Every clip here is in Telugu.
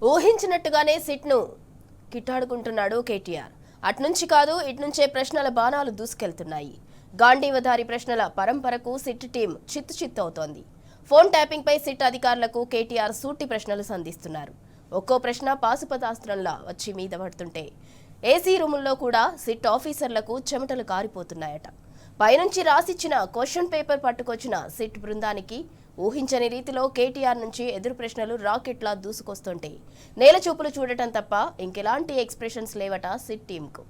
ఊహించినట్టుగానే సిట్ను కిట్టాడుకుంటున్నాడు కేటీఆర్. అట్నుంచి కాదు ఇట్నుంచే ప్రశ్నల బాణాలు దూసుకెళ్తున్నాయి. గాంధీవధారి ప్రశ్నల పరంపరకు సిట్ టీం చిత్తు అవుతోంది. ఫోన్ ట్యాపింగ్ పై సిట్ అధికారులకు కేటీఆర్ సూటి ప్రశ్నలు సంధిస్తున్నారు. ఒక్కో ప్రశ్న పాశుపతాస్త్రంలా వచ్చి మీద పడుతుంటే ఏసీ రూముల్లో కూడా సిట్ ఆఫీసర్లకు చెమటలు కారిపోతున్నాయట. పైనుంచి రాసిచ్చిన క్వశ్చన్ పేపర్ పట్టుకొచ్చిన సిట్ బృందానికి ఊహించని రీతిలో కేటీఆర్ నుంచి ఎదురు ప్రశ్నలు రాకెట్లా దూసుకొస్తుంటే నేల చూపులు చూడటం తప్ప ఇంకెలాంటి ఎక్స్ప్రెషన్స్ లేవట సిట్ టీంకు.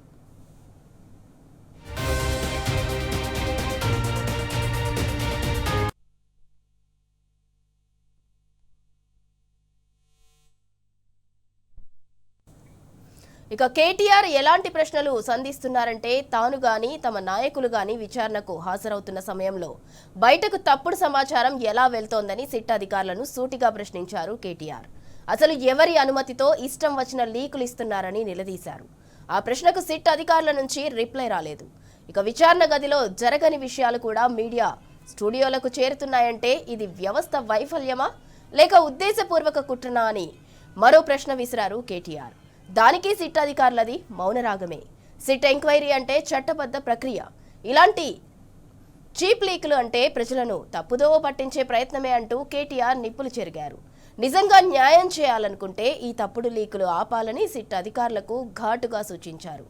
ఇక కేటీఆర్ ఎలాంటి ప్రశ్నలు సంధిస్తున్నారంటే తాను గాని తమ నాయకులు గాని విచారణకు హాజరవుతున్న సమయంలో బయటకు తప్పుడు సమాచారం ఎలా వెళ్తోందని సిట్ అధికారులను సూటిగా ప్రశ్నించారు కేటీఆర్. అసలు ఎవరి అనుమతితో ఇష్టం వచ్చిన లీకులు ఇస్తున్నారని నిలదీశారు. ఆ ప్రశ్నకు సిట్ అధికారుల నుంచి రిప్లై రాలేదు. ఇక విచారణ గదిలో జరగని విషయాలు కూడా మీడియా స్టూడియోలకు చేరుతున్నాయంటే ఇది వ్యవస్థ వైఫల్యమా లేక ఉద్దేశపూర్వక కుట్రనా అని మరో ప్రశ్న విసిరారు కేటీఆర్. దానికి సిట్ అధికారులది మౌనరాగమే. సిట్ ఎంక్వైరీ అంటే చట్టబద్ధ ప్రక్రియ. ఇలాంటి చీప్ లీకులు అంటే ప్రజలను తప్పుదోవ పట్టించే ప్రయత్నమే అంటూ కేటీఆర్ నిప్పులు చెరిగారు. నిజంగా న్యాయం చేయాలనుకుంటే ఈ తప్పుడు లీకులు ఆపాలని సిట్ అధికారులకు ఘాటుగా సూచించారు.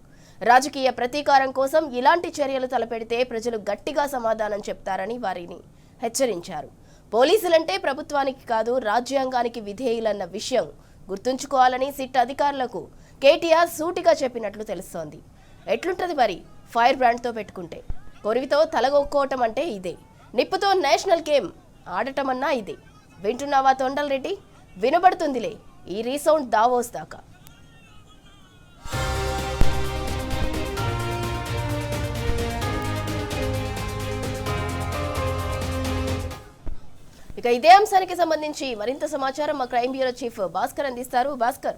రాజకీయ ప్రతీకారం కోసం ఇలాంటి చర్యలు తలపెడితే ప్రజలు గట్టిగా సమాధానం చెప్తారని వారిని హెచ్చరించారు. పోలీసులంటే ప్రభుత్వానికి కాదు రాజ్యాంగానికి విధేయులన్న విషయం గుర్తుంచుకోవాలని సిట్ అధికారులకు కేటీఆర్ సూటిగా చెప్పినట్లు తెలుస్తోంది. ఎట్లుంటది మరి ఫైర్ బ్రాండ్తో పెట్టుకుంటే? కొరివితో తలగొక్కోవటం అంటే ఇదే. నిప్పుతో నేషనల్ గేమ్ ఆడటమన్నా ఇదే. వింటున్నావా తొండల్ రెడ్డి? వినబడుతుందిలే ఈ రీసౌండ్ దావోస్ దాకా. ఇక ఇదే అంశానికి సంబంధించి మరింత సమాచారం మా క్రైమ్ బ్యూరో చీఫ్ భాస్కర్ అందిస్తారు. భాస్కర్,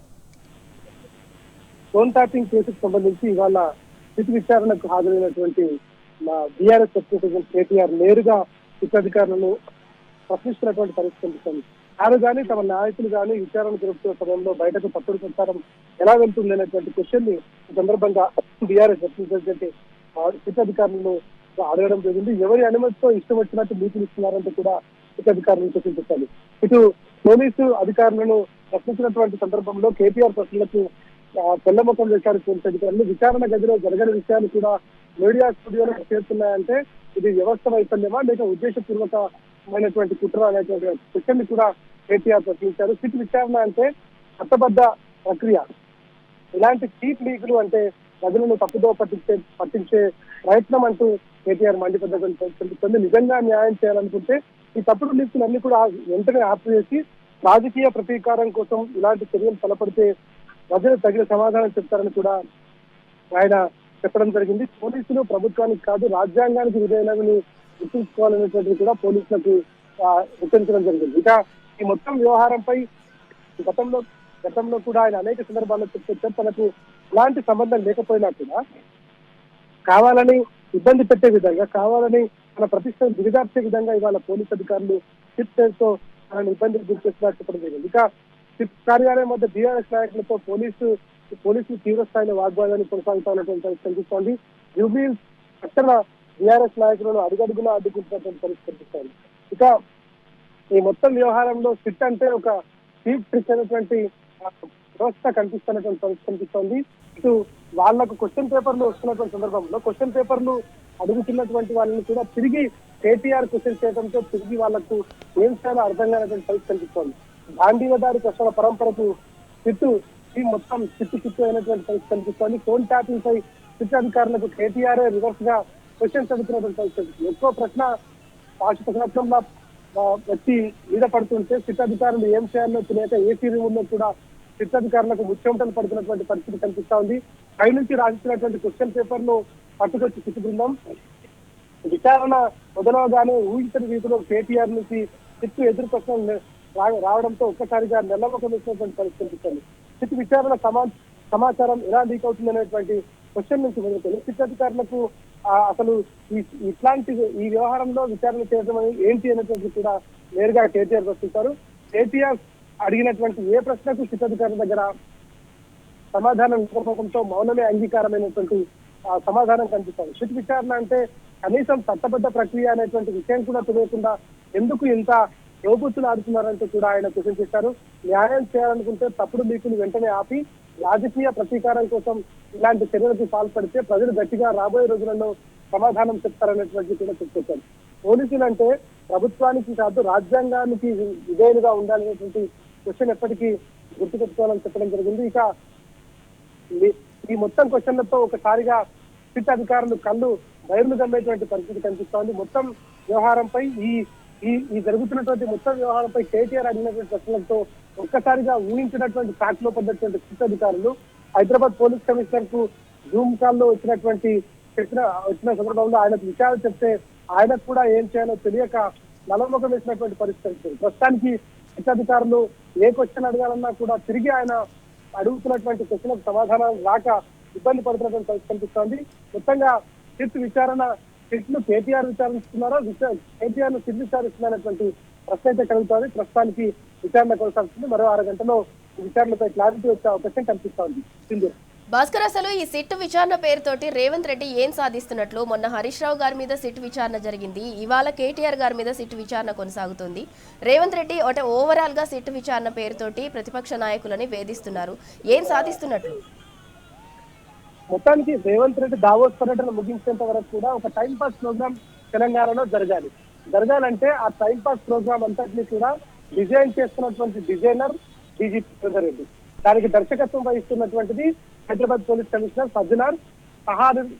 ఫోన్ ట్యాపింగ్ కేసుకు సంబంధించి ఇవాళ సిట్ విచారణకు హాజరైనటువంటి బీఆర్ఎస్ రిప్రజెంటేటివ్ కేటీఆర్ నేరుగా సిట్ అధికారులను ప్రశ్నిస్తున్నటువంటి పరిస్థితి కనిపిస్తుంది. వారు కానీ తమ నాయకులు కానీ విచారణ జరుపుతున్న సమయంలో బయటకు తప్పుడు ప్రచారం ఎలా వెళ్తుంది అనేటువంటి క్వశ్చన్ ని ఈ సందర్భంగా బీఆర్ఎస్ రిప్రజెంటేటివ్ సిట్ అధికారులను అడగడం జరిగింది. ఎవరి అనుమతితో ఇష్టం వచ్చినట్టు నీతులు ఇస్తున్నారంటే కూడా సిట్ అధికారులను ప్రశ్నించాలి. ఇటు పోలీసు అధికారులను ప్రశ్నించినటువంటి సందర్భంలో కేటీఆర్ ప్రశ్నలకు తెల్లముఖం చేశారు పోలీసు అధికారులు. విచారణ గదిలో జరగని విషయాలు కూడా మీడియా స్టూడియోలకు చేరుతున్నాయంటే ఇది వ్యవస్థ వైఫల్యమా లేక ఉద్దేశపూర్వకమైనటువంటి కుట్ర అనేటువంటి క్వశ్చన్ ని కూడా కేటీఆర్ ప్రశ్నించారు. సిట్ విచారణ అంటే చట్టబద్ధ ప్రక్రియ. ఇలాంటి చీప్ లీకులు అంటే ప్రజలను తప్పుదో పట్టించే ప్రయత్నం అంటూ కేటీఆర్ మండిపడ్డ. నిజంగా న్యాయం చేయాలనుకుంటే ఈ తప్పుడు లీకులు అన్ని కూడా వెంటనే ఆపివేసి రాజకీయ ప్రతీకారం కోసం ఇలాంటి చర్యలు తలపడితే ప్రజలు తగిన సమాధానం చెప్తారని కూడా ఆయన చెప్పడం జరిగింది. పోలీసులు ప్రభుత్వానికి కాదు రాజ్యాంగానికి విధేయులని గుర్తుంచుకోవాలనేటువంటిది కూడా పోలీసులకు హెచ్చరించడం జరిగింది. ఇక ఈ మొత్తం వ్యవహారంపై గతంలో కూడా ఆయన అనేక సందర్భాల్లో చెప్తే తనకు ఎలాంటి సంబంధం లేకపోయినా కూడా కావాలని ఇబ్బంది పెట్టే విధంగా, కావాలని తన ప్రతిష్టను దిగజార్చే విధంగా ఇవాళ పోలీసు అధికారులు సిట్ పేరుతో తనను ఇబ్బందులు గురి చేస్తున్నట్టు చెప్పడం జరిగింది. ఇక సిట్ కార్యాలయం వద్ద బీఆర్ఎస్ నాయకులతో పోలీసులు తీవ్ర స్థాయిలో వాగ్వాదాన్ని కొనసాగుతున్నటువంటి కనిపిస్తోంది. జూబ్లీ పట్టణ బీఆర్ఎస్ నాయకులను అడుగడుగునా అడ్డుకుంటున్నటువంటి పరిస్థితి కనిపిస్తోంది. ఇక ఈ మొత్తం వ్యవహారంలో సిట్ అంటే ఒక చీఫ్ ట్రిక్ అనేటువంటి వ్యవస్థ కనిపిస్తున్నటువంటి పరిస్థితి కనిపిస్తోంది. ఇటు వాళ్లకు క్వశ్చన్ పేపర్లు వస్తున్నటువంటి సందర్భంలో క్వశ్చన్ పేపర్లు అడుగుతున్నటువంటి వాళ్ళని కూడా తిరిగి కేటీఆర్ క్వశ్చన్ చేయడంతో తిరిగి వాళ్లకు ఏం చేయాలో అర్థం కానటువంటి పరిస్థితి కనిపిస్తోంది. గాంధీవధారి ప్రశ్నల పరంపరకు మొత్తం చిత్తు అయినటువంటి పరిస్థితి కనిపిస్తోంది. ఫోన్ ట్యాపింగ్ పై సిట్ అధికారులకు కేటీఆర్ రివర్స్ గా క్వశ్చన్స్ అడుగుతున్నటువంటి పరిస్థితి. ఎక్కువ ప్రశ్న పాఠశాలలో వచ్చి మీద పడుతుంటే సిట్ అధికారులు ఏం చేయాలో తెలియక ఏసీ రూముల్లో కూడా సిట్ అధికారులకు ముచ్చెమటలు పడుతున్నటువంటి పరిస్థితి కనిపిస్తా ఉంది. పై నుంచి రాసిస్తున్నటువంటి క్వశ్చన్ పేపర్ ను పట్టుకొచ్చి సిట్ బృందం విచారణ మొదలవగానే ఊహించని రీతిలో కేటీఆర్ నుంచి సిట్ ఎదురు ప్రశ్నలు రావడంతో ఒక్కసారిగా నెల్లముఖం ఇచ్చినటువంటి పరిస్థితి కనిపిస్తుంది. సిట్ విచారణ సమాచారం ఎలా లీక్ అవుతుంది అనేటువంటి క్వశ్చన్ నుంచి మొదలుకొని సిట్ అధికారులకు అసలు ఇట్లాంటి ఈ వ్యవహారంలో విచారణ చేయడం ఏంటి అనేటువంటి కూడా నేరుగా కేటీఆర్ ప్రశ్నిస్తారు. కేటీఆర్ అడిగినటువంటి ఏ ప్రశ్నకు సిద్ధాధికారుల దగ్గర సమాధానం ఇవ్వకపోవడంతో మౌనమే అంగీకారమైనటువంటి సమాధానం కనిపిస్తుంది. సిట్ విచారణ అంటే కనీసం చట్టబద్ధ ప్రక్రియ అనేటువంటి విషయం కూడా తెలియకుండా ఎందుకు ఇంత రోబుతులు ఆడుతున్నారంటూ కూడా ఆయన క్వశ్చన్ చేశారు. న్యాయం చేయాలనుకుంటే తప్పుడు లీకులు వెంటనే ఆపి రాజకీయ ప్రతీకారం కోసం ఇలాంటి చర్యలకు పాల్పడితే ప్రజలు గట్టిగా రాబోయే రోజులలో సమాధానం చెప్తారనేటువంటి కూడా చెప్పుకొచ్చారు. పోలీసులు అంటే ప్రభుత్వానికి కాదు రాజ్యాంగానికి విధేయులుగా ఉండాలనేటువంటి క్వశ్చన్ ఎప్పటికీ గుర్తుపెట్టుకోవాలని చెప్పడం జరిగింది. ఇక ఈ మొత్తం క్వశ్చన్లతో ఒకసారిగా సిట్ అధికారులు కళ్ళు బయర్లు గమ్మేటువంటి పరిస్థితి కనిపిస్తోంది. మొత్తం వ్యవహారంపై ఈ జరుగుతున్నటువంటి మొత్తం వ్యవహారంపై కేటీఆర్ అడిగినటువంటి ప్రశ్నలతో ఒక్కసారిగా ఊహించినటువంటి ట్రాక్ లో పడ్డటువంటి సిట్ అధికారులు హైదరాబాద్ పోలీస్ కమిషనర్ కు జూమ్ కాల్ లో వచ్చిన సందర్భంలో ఆయనకు విషయాలు చెప్తే ఆయనకు కూడా ఏం చేయాలో తెలియక నలముఖం వేసినటువంటి పరిస్థితి. ప్రస్తుతానికి సిట్ అధికారులు ఏ క్వశ్చన్ అడగాలన్నా కూడా తిరిగి ఆయన అడుగుతున్నటువంటి క్వశ్చన్లకు సమాధానాలు రాక ఇబ్బంది పడుతున్నటువంటి పరిస్థితి కనిపిస్తోంది. మొత్తంగా సిట్ విచారణ సిట్లు కేటీఆర్ విచారిస్తున్నారో కేటీఆర్ ను సిట్ విచారిస్తున్నారనేటువంటి ప్రశ్న అయితే కలుగుతోంది. ప్రస్తుతానికి విచారణ కొనసాగుతుంది. మరో 6 గంటల్లో విచారణపై క్లారిటీ వచ్చే అవకాశం కనిపిస్తోంది. సింధు భాస్కర్, అసలు ఈ సిట్ విచారణ పేరుతోటి రేవంత్ రెడ్డి ఏం సాధిస్తున్నట్లు? మొన్న హరీష్ రావు గారి మీద సిట్ విచారణ జరిగింది, ఇవాళ కేటీఆర్ గారి మీద సిట్ విచారణ కొనసాగుతుంది. రేవంత్ రెడ్డి అంటే ఓవరాల్ గా సిట్ విచారణ పేరుతోటి ప్రతిపక్ష నాయకులని వేధిస్తున్నారు. ఏం సాధిస్తున్నట్లు? మొత్తానికి రేవంత్ రెడ్డి దావోస్ పర్యటన ముగించేంత వరకు కూడా ఒక టైం పాస్ ప్రోగ్రామ్ తెలంగాణలో జరగాలంటే ఆ టైం పాస్ ప్రోగ్రామ్ అంతటినీ కూడా డిజైన్ చేస్తున్నటువంటి డిజైనర్ డీజీపీ రెడ్డి, దానికి దర్శకత్వం వహిస్తున్నటువంటిది హైదరాబాద్ పోలీస్ కమిషనర్ సజ్జనార్,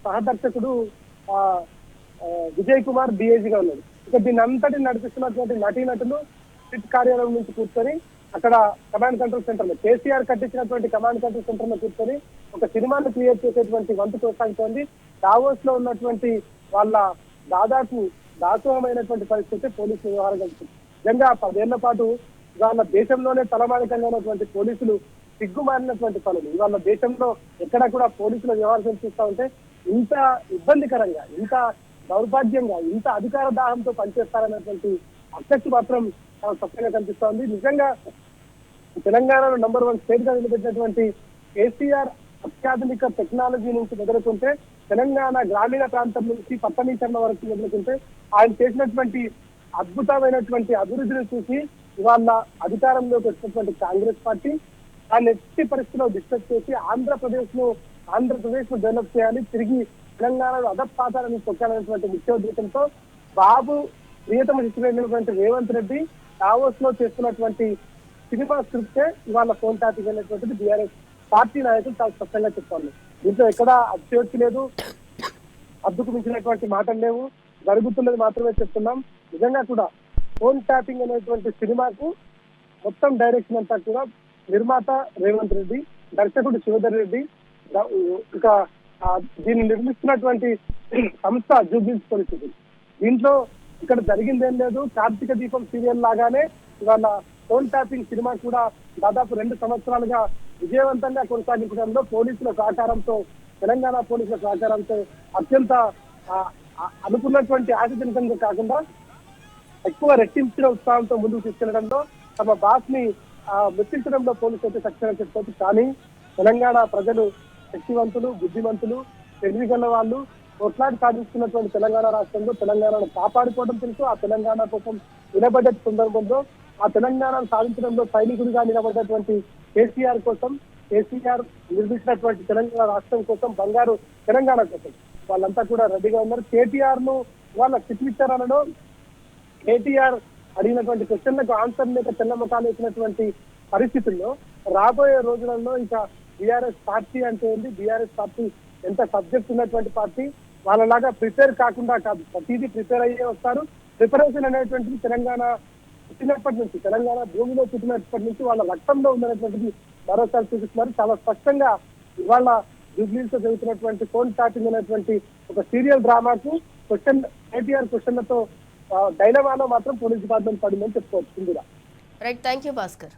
సహదర్శకుడు విజయ్ కుమార్ డిఐజీగా ఉన్నాడు. ఇక దీన్ని అంతటి నడిపిస్తున్నటువంటి నటీనటులు సిట్ కార్యాలయం నుంచి కూర్చొని అక్కడ కమాండ్ కంట్రోల్ సెంటర్ లో కేసీఆర్ కట్టించినటువంటి కమాండ్ కంట్రోల్ సెంటర్ లో కూర్చొని ఒక సినిమాను క్రియేట్ చేసేటువంటి వంతు కొనసాగుతోంది. దావోస్ లో ఉన్నటువంటి వాళ్ళ దాదాపు దాసోహమైనటువంటి పరిస్థితి పోలీసు వ్యవహారం కలుగుతుంది. నిజంగా 10 ఏళ్ల పాటు ఇవాళ దేశంలోనే తలమానికంగా ఉన్నటువంటి పోలీసులు సిగ్గుమారినటువంటి పనులు ఇవాళ దేశంలో ఎక్కడ కూడా పోలీసుల వ్యవహారం చూస్తా ఉంటే ఇంత ఇబ్బందికరంగా, ఇంత దౌర్భాగ్యంగా, ఇంత అధికార దాహంతో పనిచేస్తారనేటువంటి అభ్యర్థి మాత్రం స్పష్టంగా కనిపిస్తోంది. నిజంగా తెలంగాణలో నంబర్ 1 స్టేట్ గా నిలబెట్టినటువంటి కేసీఆర్ అత్యాధునిక టెక్నాలజీ నుంచి మొదలుకుంటే తెలంగాణ గ్రామీణ ప్రాంతం నుంచి పట్టణీకరణ వరకు మొదలుకుంటే ఆయన చేసినటువంటి అద్భుతమైనటువంటి అభివృద్ధిని చూసి ఇవాళ అధికారంలోకి వచ్చినటువంటి కాంగ్రెస్ పార్టీ దాన్ని ఎట్టి పరిస్థితిలో డిస్కస్ చేసి ఆంధ్రప్రదేశ్ ను డెవలప్ చేయాలి, తిరిగి తెలంగాణలో అధపాతాలను తొక్కాలనేటువంటి ముఖ్యోద్దేశంతో బాబు ప్రియతమ శిశువైనటువంటి రేవంత్ రెడ్డి దావోస్ లో చేస్తున్నటువంటి సినిమా స్క్రిప్టే ఇవాళ ఫోన్ టాపిక్ అనేటువంటిది బీఆర్ఎస్ పార్టీ నాయకులు చాలా స్పష్టంగా చెప్తాను. దీంట్లో ఎక్కడా అతిశయోక్తి లేదు, అద్దుకు మించినటువంటి మాటలు లేవు, జరుగుతున్నది మాత్రమే చెప్తున్నాం. నిజంగా కూడా ఫోన్ ట్యాపింగ్ అనేటువంటి సినిమాకు మొత్తం డైరెక్షన్ అంతా కూడా నిర్మాత రేవంత్ రెడ్డి, దర్శకుడు శివధర్ రెడ్డి, ఇక దీన్ని నిర్మిస్తున్నటువంటి సంస్థ జూబ్లీస్ పోలీసులు. దీంట్లో ఇక్కడ జరిగిందేం లేదు. కార్తీక దీపం సీరియల్ లాగానే ఇవాళ ఫోన్ ట్యాపింగ్ సినిమా కూడా దాదాపు 2 సంవత్సరాలుగా విజయవంతంగా కొనసాగించడంలో పోలీసుల సహకారంతో, తెలంగాణ పోలీసుల సహకారంతో అత్యంత అనుకున్నటువంటి ఆశజనకంగా కాకుండా ఎక్కువ రెట్టించిన ఉత్సాహంతో ముందుకు తీసుకెళ్లడంలో తమ బాస్ ని మెప్పించడంలో పోలీసులు అయితే సక్సెస్ చెప్పుకోవచ్చు. కానీ తెలంగాణ ప్రజలు శక్తివంతులు, బుద్ధిమంతులు, తెలివిగల వాళ్ళు కొట్లాడి సాధిస్తున్నటువంటి తెలంగాణ రాష్ట్రంలో తెలంగాణను కాపాడుకోవడం తెలుసు. ఆ తెలంగాణ కోసం నిలబడ్డ సందర్భంలో ఆ తెలంగాణను సాధించడంలో సైనికుడిగా నిలబడ్డటువంటి కేసీఆర్ కోసం, కేసీఆర్ నిర్మించినటువంటి తెలంగాణ రాష్ట్రం కోసం, బంగారు తెలంగాణ కోసం వాళ్ళంతా కూడా రెడీగా ఉన్నారు. కేటీఆర్ ను వాళ్ళ సిట్ విచారణలో కేటీఆర్ అడిగినటువంటి క్వశ్చన్లకు ఆన్సర్ లేక తెల్లముఖాలు వేసినటువంటి పరిస్థితుల్లో రాబోయే రోజులలో ఇక బీఆర్ఎస్ పార్టీ అంటే ఏంటి, బీఆర్ఎస్ పార్టీ ఎంత సబ్జెక్ట్ ఉన్నటువంటి పార్టీ, వాళ్ళలాగా ప్రిపేర్ కాకుండా కాదు, ప్రతిదీ ప్రిపేర్ అయ్యే వస్తారు. ప్రిపరేషన్ అనేటువంటిది తెలంగాణ పుట్టినప్పటి నుంచి, తెలంగాణ భూమిలో పుట్టినప్పటి నుంచి వాళ్ళ రక్తంలో ఉన్నటువంటిది మరోసారి చూపిస్తున్నారు. చాలా స్పష్టంగా ఇవాళ జూబ్లీస్ లో జరుగుతున్నటువంటి ఫోన్ ట్యాపింగ్ అనేటువంటి ఒక సీరియల్ డ్రామాకు కేటీఆర్ క్వశ్చన్లతో డైలమాలో మాత్రం పోలీస్ డిపార్ట్మెంట్ పడిందని చెప్పుకోవచ్చు. Right, thank you Bhaskar.